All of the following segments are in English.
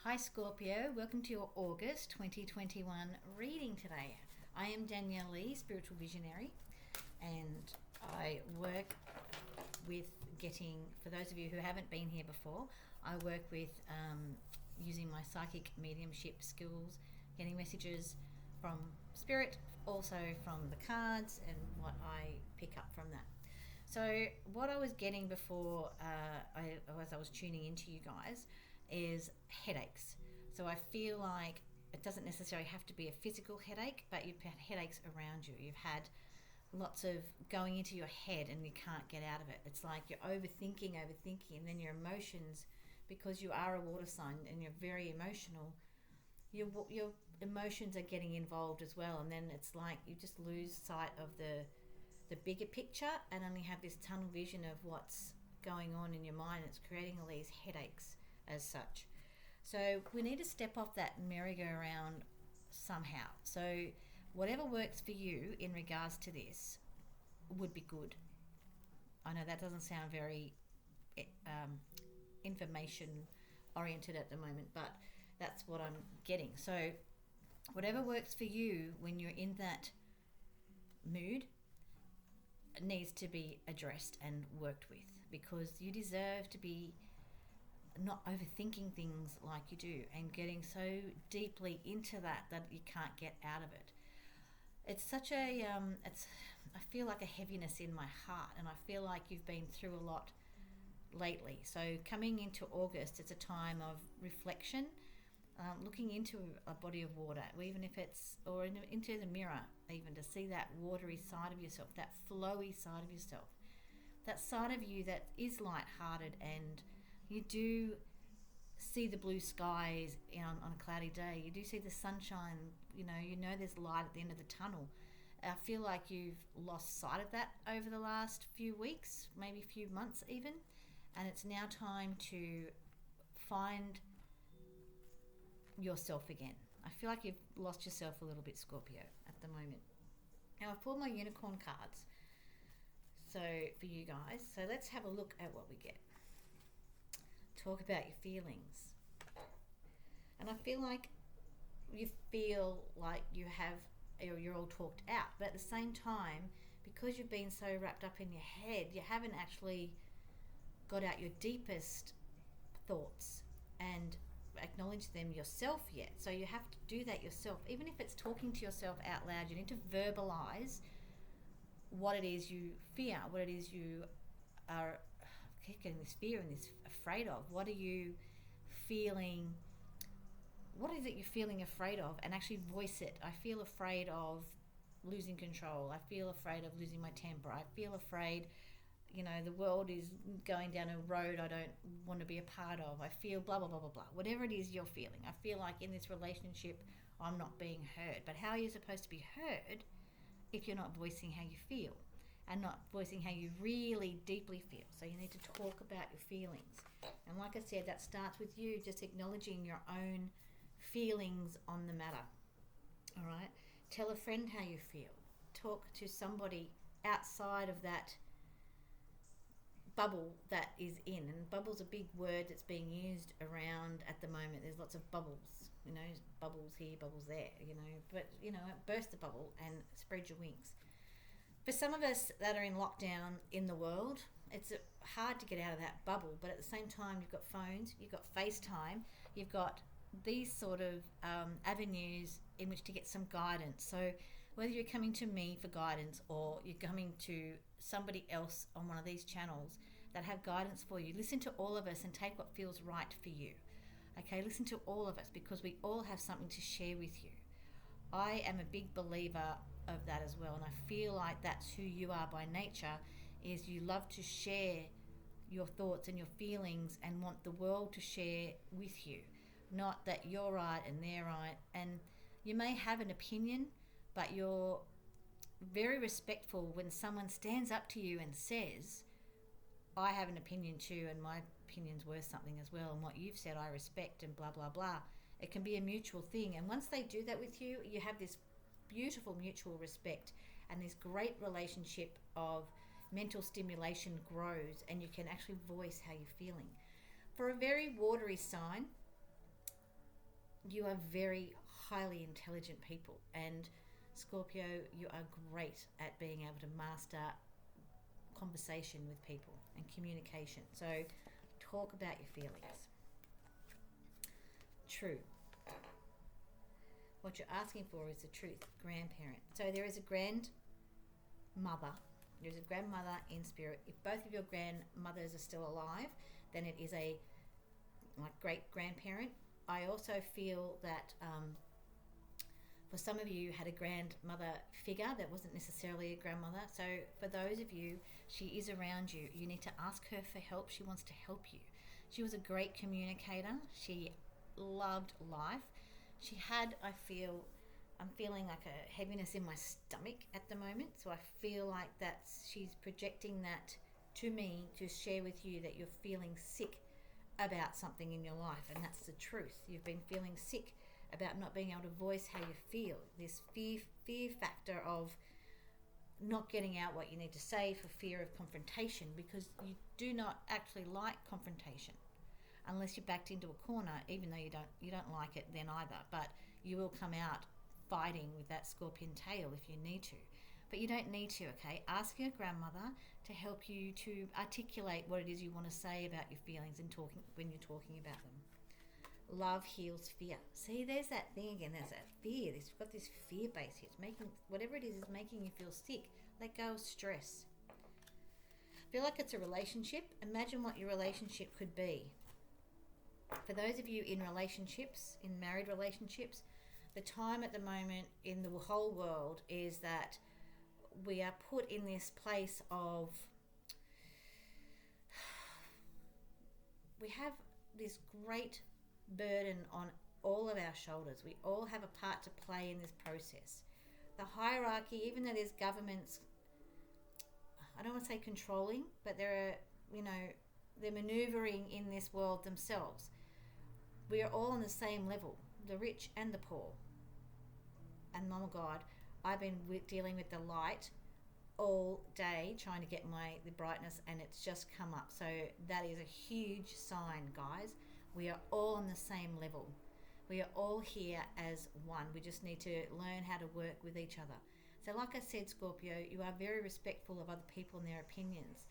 Hi Scorpio, welcome to your August 2021 reading today. I am Danielle Lee, Spiritual Visionary, and I work with for those of you who haven't been here before, I work with using my psychic mediumship skills, getting messages from spirit, also from the cards and what I pick up from that. So what I was getting before as I was tuning into you guys is headaches. So I feel like it doesn't necessarily have to be a physical headache, but you've had headaches around you. You've had lots of going into your head and you can't get out of it. It's like you're overthinking, and then your emotions, because you are a water sign and you're very emotional, your emotions are getting involved as well, and then it's like you just lose sight of the bigger picture and only have this tunnel vision of what's going on in your mind. It's creating all these headaches as such. So we need to step off that merry-go-round somehow. So whatever works for you in regards to this would be good. I know that doesn't sound very information oriented at the moment, but that's what I'm getting. So whatever works for you when you're in that mood needs to be addressed and worked with, because you deserve to be not overthinking things like you do and getting so deeply into that you can't get out of it. It's such a I feel like a heaviness in my heart, and I feel like you've been through a lot lately. So coming into August, it's a time of reflection, looking into a body of water, even if it's into the mirror, even to see that watery side of yourself, that flowy side of yourself, that side of you that is light-hearted, and you do see the blue skies on a cloudy day. You do see the sunshine. You know there's light at the end of the tunnel. I feel like you've lost sight of that over the last few weeks, maybe a few months even, and it's now time to find yourself again. I feel like you've lost yourself a little bit, Scorpio, at the moment. Now I've pulled my unicorn cards so for you guys. So let's have a look at what we get. Talk about your feelings. And I feel like you feel like you're all talked out, but at the same time, because you've been so wrapped up in your head, you haven't actually got out your deepest thoughts and acknowledge them yourself yet. So you have to do that yourself. Even if it's talking to yourself out loud, you need to verbalize what it is you fear, what it is you are getting this fear and this afraid of. What are you feeling? What is it you're feeling afraid of? And actually voice it. I feel afraid of losing control. I feel afraid of losing my temper. I feel afraid the world is going down a road I don't want to be a part of. I feel blah, blah, blah, blah, blah. Whatever it is you're feeling. I feel like in this relationship I'm not being heard. But how are you supposed to be heard if you're not voicing how you feel and not voicing how you really deeply feel? So you need to talk about your feelings. And like I said, that starts with you just acknowledging your own feelings on the matter. All right? Tell a friend how you feel. Talk to somebody outside of that bubble that is in. And bubble's a big word that's being used around at the moment. There's lots of bubbles, bubbles here, bubbles there, but burst the bubble and spread your wings. For some of us that are in lockdown in the world, it's hard to get out of that bubble, but at the same time you've got phones, you've got FaceTime, you've got these sort of avenues in which to get some guidance. So whether you're coming to me for guidance or you're coming to somebody else on one of these channels that have guidance for you, listen to all of us and take what feels right for you. Okay, listen to all of us, because we all have something to share with you. I am a big believer of that as well, and I feel like that's who you are by nature, is you love to share your thoughts and your feelings and want the world to share with you. Not that you're right and they're right, and you may have an opinion, but you're very respectful when someone stands up to you and says, I have an opinion too, and my opinion's worth something as well, and what you've said I respect, and blah blah blah. It can be a mutual thing, and once they do that with you, you have this beautiful mutual respect, and this great relationship of mental stimulation grows, and you can actually voice how you're feeling. For a very watery sign, you are very highly intelligent people, and Scorpio, you are great at being able to master conversation with people and communication. So talk about your feelings. True. What you're asking for is the truth. Grandparent. So there is a grandmother. There's a grandmother in spirit. If both of your grandmothers are still alive, then it is a great grandparent. I also feel that for some of you had a grandmother figure that wasn't necessarily a grandmother. So for those of you, she is around you. You need to ask her for help. She wants to help you. She was a great communicator. She loved life. She had, I'm feeling like a heaviness in my stomach at the moment. So I feel like she's projecting that to me to share with you that you're feeling sick about something in your life, and that's the truth. You've been feeling sick about not being able to voice how you feel. This fear factor of not getting out what you need to say for fear of confrontation, because you do not actually like confrontation unless you're backed into a corner, even though you don't like it then either. But you will come out fighting with that scorpion tail if you need to. But you don't need to, okay? Ask your grandmother to help you to articulate what it is you want to say about your feelings and when you're talking about them. Love heals fear. See, there's that thing again. There's that fear. You've got this fear base here. It's making, whatever it is making you feel sick. Let go of stress. Feel like it's a relationship. Imagine what your relationship could be. For those of you in relationships, in married relationships, the time at the moment in the whole world is that we are put in this place of, we have this great burden on all of our shoulders. We all have a part to play in this process. The hierarchy, even though there's governments, I don't want to say controlling, but they're maneuvering in this world themselves. We are all on the same level, the rich and the poor. And oh my God, I've been dealing with the light all day, trying to get the brightness, and it's just come up. So that is a huge sign, guys. We are all on the same level. We are all here as one. We just need to learn how to work with each other. So like I said, Scorpio, you are very respectful of other people and their opinions.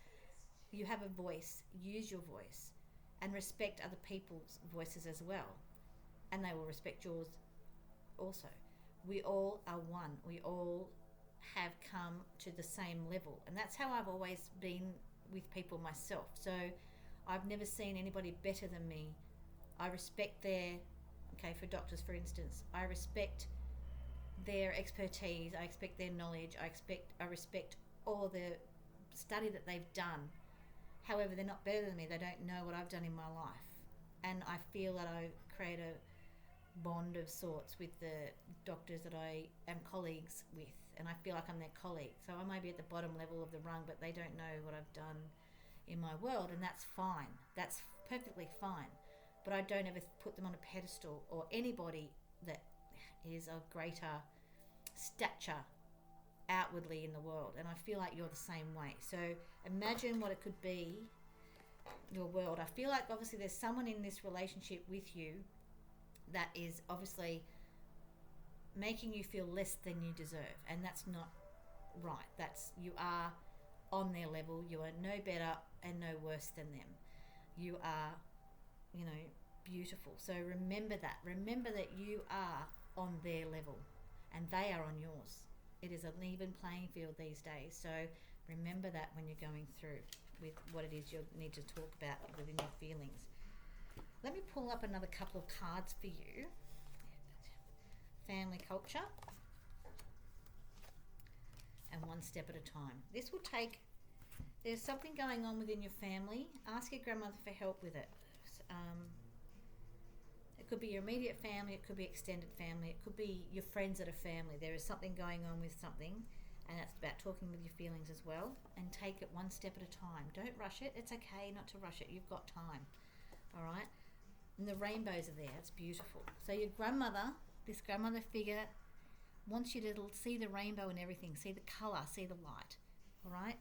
You have a voice. Use your voice and respect other people's voices as well. And they will respect yours also. We all are one. We all have come to the same level. And that's how I've always been with people myself. So I've never seen anybody better than me. I respect for doctors, for instance, I respect their expertise. I respect their knowledge. I respect all the study that they've done. However, they're not better than me. They don't know what I've done in my life. And I feel that I create a bond of sorts with the doctors that I am colleagues with, and I feel like I'm their colleague. So I may be at the bottom level of the rung, but they don't know what I've done in my world, and that's fine. That's perfectly fine. But I don't ever put them on a pedestal, or anybody that is of greater stature outwardly in the world. And I feel like you're the same way. So imagine what it could be, your world. I feel like obviously there's someone in this relationship with you that is obviously making you feel less than you deserve, and that's not right. You are on their level. You are no better and no worse than them. You are, beautiful. So remember that you are on their level and they are on yours. It is an even playing field these days. So remember that when you're going through with what it is you need to talk about within your feelings. Let me pull up another couple of cards for you. Family culture. And one step at a time. This will take, there's something going on within your family. Ask your grandmother for help with it. It could be your immediate family, it could be extended family, it could be your friends that are family. There is something going on with something, and that's about talking with your feelings as well. And take it one step at a time. Don't rush it. It's okay not to rush it. You've got time. All right? And the rainbows are there. It's beautiful. So your grandmother, this grandmother figure, wants you to see the rainbow and everything. See the colour, see the light. All right?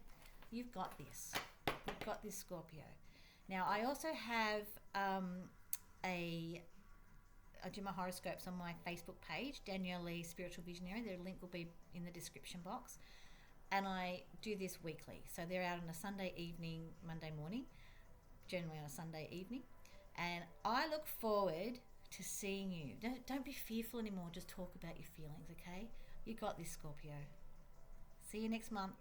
You've got this. You've got this, Scorpio. Now, I also have I do my horoscopes on my Facebook page, Danielle Lee Spiritual Visionary. Their link will be in the description box. And I do this weekly. So they're out on a Sunday evening, Monday morning, generally on a Sunday evening. And I look forward to seeing you. Don't be fearful anymore. Just talk about your feelings, okay? You got this, Scorpio. See you next month.